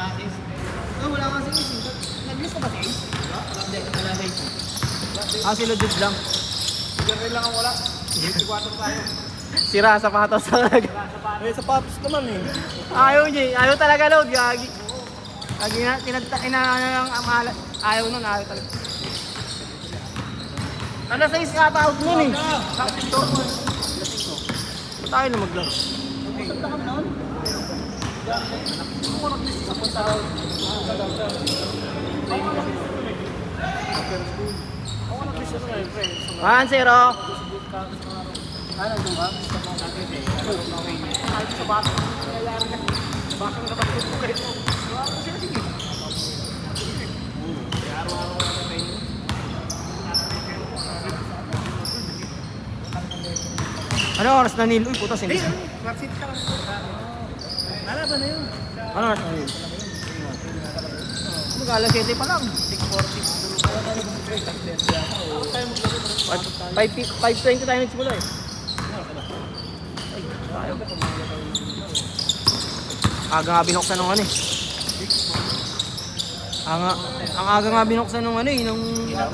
Wala kasi isip. Nag-miss ka ba si Ace? Hindi, wala sa Ace. Si Ludwig lang. Siguril lang ang wala. 24 tayo. Sira sapatos talaga. Sapatos naman eh. Ayaw niya, ayaw talaga Lod, gagi. Lagi na, ayaw nun, ayaw talaga. Ano sa isa pa out nun eh. Ba't tayo na maglaro? Punta kami noon? Ako nag-miss sa punta. Ako nag-miss sa mga friends. 1-0. Nandun ka? Kahit sa bata, nangyayari na. Bakang kapatid mo kayo. Sige. Araw-araw na kayo. Ano oras na nil? Uy, putas hindi. Maxit ka lang. Nalaban na yun. Ano oras na nil? Mag-alas 7 pa lang. 5:20 tayo nagsimula eh. Aga nga binuksan ng ano eh. Ang aga nga binuksan ng ano eh, ng ilaw.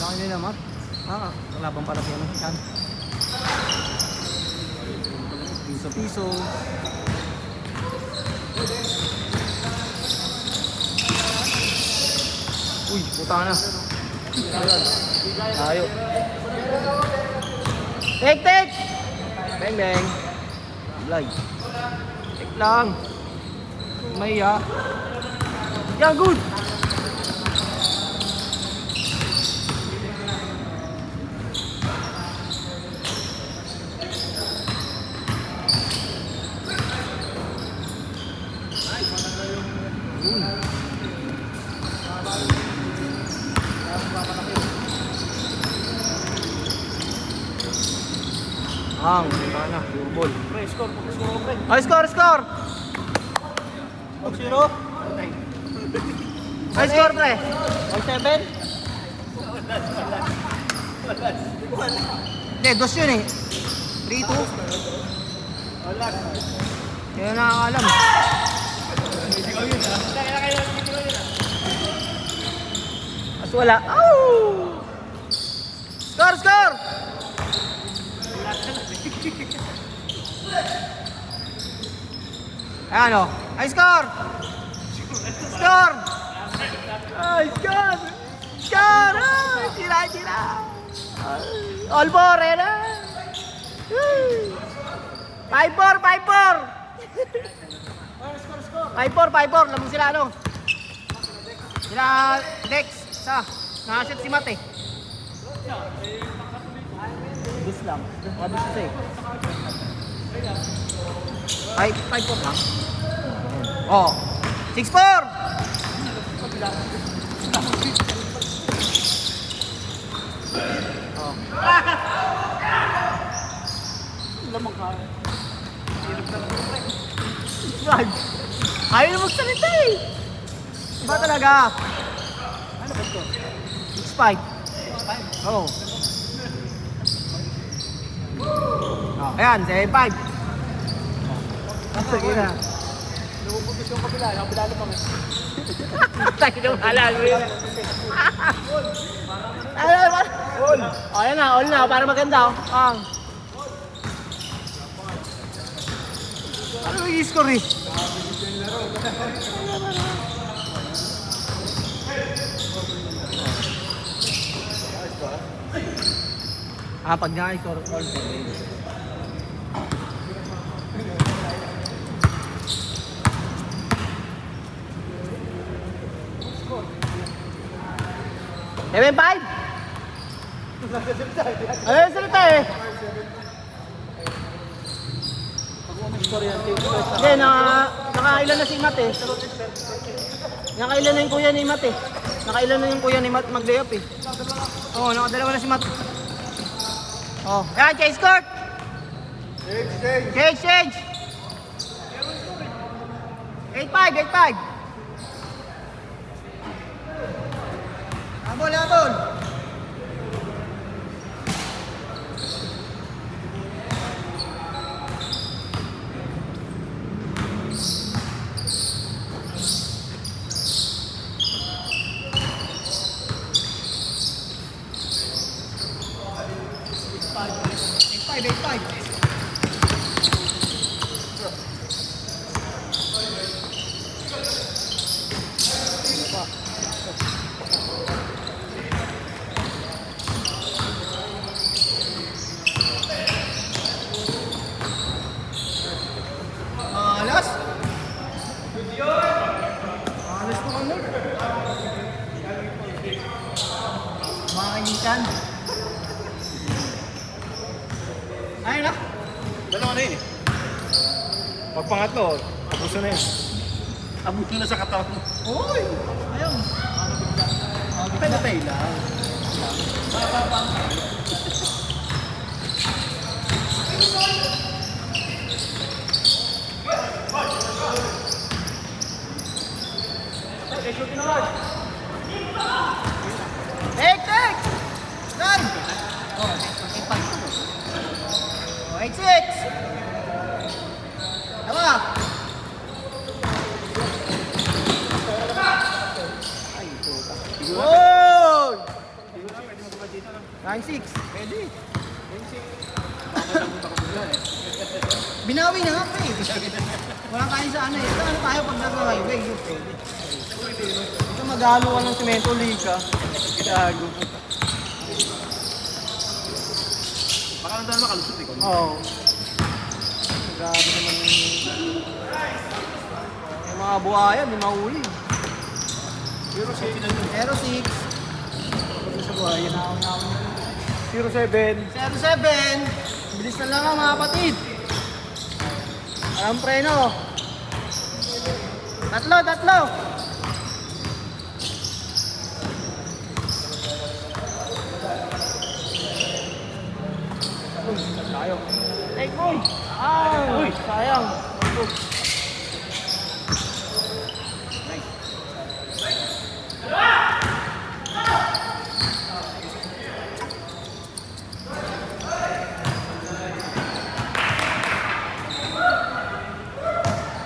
Laki nila mat. Laban pala siya ng chan. Piso-piso. Uy, puta na. Tayo. Tek! Bang bang. Blay. Tek lang. Maya. Yan, good. Mana? Ball. Pre, score. Score, pre. Oh, score! 0. Ay, score, pre! 7. Hindi, dos yun eh. 3-2. Wala. Kaya nakakalam. Mas wala. Oh! Score! Ayan o. Ay, score! Ay, score! Ay, tira! All four, eh na! 5-4! 5-4! Lamang sila, ano? Sila, Dex. Nakasit si Mate. Dus lang. Wabis kasi. Ay, 5-4 lang. Oh. 6-4! Oh. Lamang ka. Ayaw na magsalita eh. Iba talaga. Ano ba ito? 6-5. Oo. Oh, ayan, 7-5. Sige na. Lumubugis yung kabila. Yung kabila na kami. Tayo na mahala. Ayan na, all na. Para maganda. Ano yung i-score eh? Pag na-score, all. 7-5? Ano yung salita eh? Hindi, nakailan na si Matt eh. Nakailan na yung kuya ni Matt eh. Nakailan na yung kuya ni Matt mag-layup eh. Oo, nakadalawa na si Matt. Oh, yan, chase court! Change! 8-5. Habol! Alas naman nun. Makanyitan. Ayun na. Dalawa na yun eh. Pag pangatlo, abuso na yun. Abuso na sa katawan mo. Uy! Ayun. Patay lang. Take! Run! Oh, 8-6! Tama! Oh! 9-6. Pwede. Binawi na nga pa eh. Walang kain sa ano eh. Ano tayo pag nasa highway? Ito maghalo ka ng semento, lika. Gago. Baka nang dalawa kalusot eh. Oo. Grabe naman yung mga buhayan, di mahuli. Pero 06. Sa buhayan, nakawin 07. 07. Bilis na lang mga kapatid. Alam preno. Tatlo. Tayo. Take boy. Ay, sayang.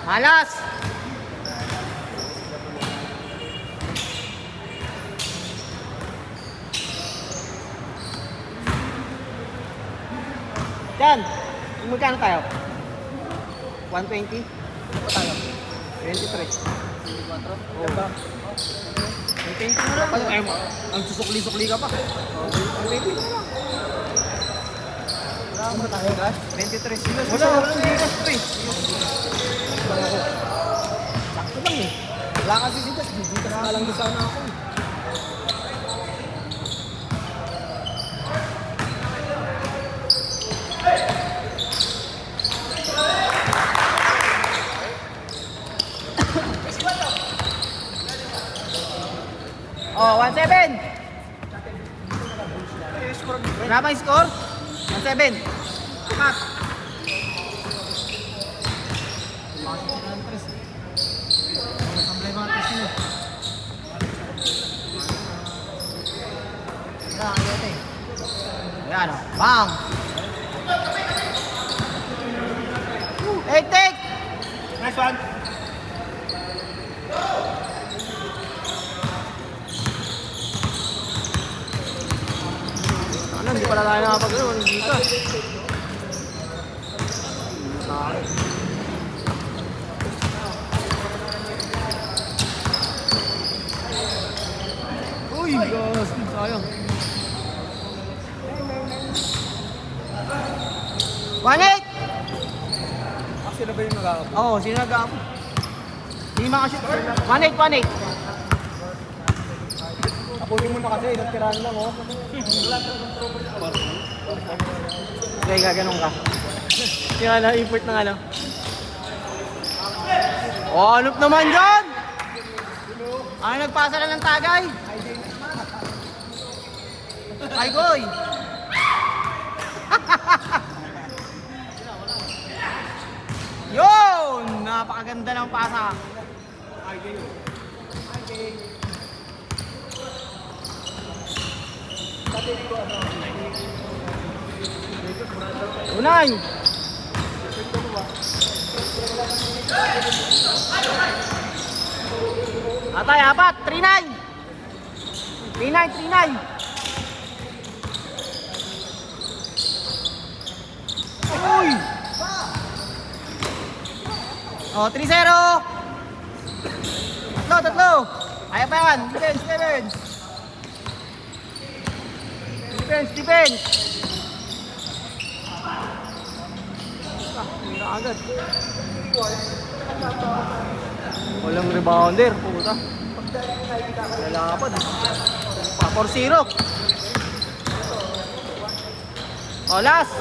Malas. Yan. Magkano tayo? 120? Ano tayo? 23. 24? Oo. 120 na lang. Ang susukli-sukli ka pa. 120 na lang. Wala ba tayo, Gas? 23. Walang Gas, pre. Sakto lang eh. Wala kasi si Gas. Dito na lang sana ako eh. Oh, 1-7. Wala bang score? 1-7. Cut. Ayan o. Bang! Hey, take! Nice one. Ano, hindi pala tayo nakapag-ano. Hindi ka. Uy, gas. Sayang. 1-8! Sino ba yung nag-aabot? Oo, sino nag-aabot? Hindi makashoot. 1-8. Apunin mo na kasi, ilang tirahan lang oh. Okay, gaganong ka. Yung ano, import ng ano. Oh, anop naman dyan! Ano nagpasa na ng tagay? Ay, goy! Yun! Napakaganda ng pasa. Unay! Atay, apat! 3-9! 3-9, 3-9! Uy! Oh, 3-0! Tatlo! Kaya pa yan! Defense! Defense! Tira agad. Walang rebounder, puta. Lalapad. 4-0. Oh, last.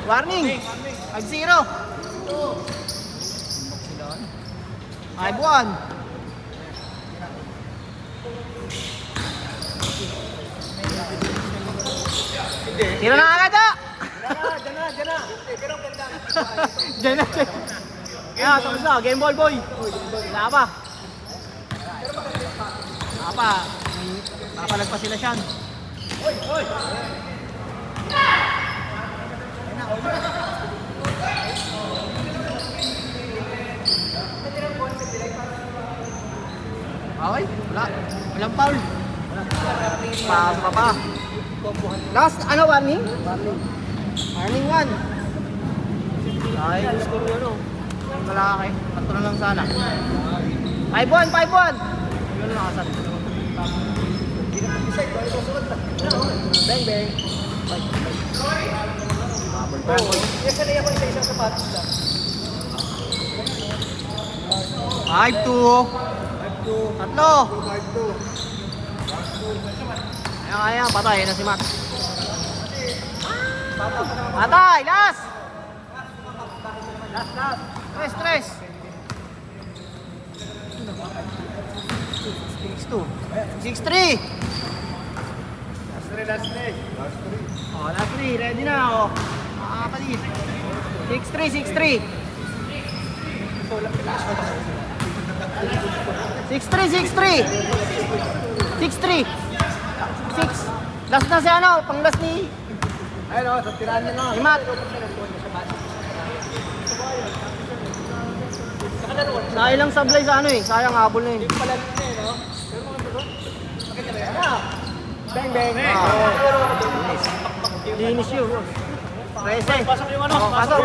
Warning. 5-0. 5-1. Tira na agad ah! Diyan na. Ah, tapos na. Game ball, boy. Wala pa. Wala pa. Papalag pa sila siyan. Okay, wala. Walang foul. Pasa pa. Last, ano, warning? Warning 1. Ay, gusto ko ano. Malaki. Tatlo na lang sana. 5-1. Yun lang kasan. Bang. 5-2. Tatlo. Kaya, patay na si Matt. Patay, last. Stress. 6-3. Oh, last 3. Ready na, oh. Makakapali. 6-3. 6-3. 6. Last na si ano, pang last ni... Ayun o, tirahan niya na. Ni Matt. Sayang lang sablay sa ano eh. Sayang habol na yun. Bang. Linis yun. Prese. Pasok yung ano. Pasok.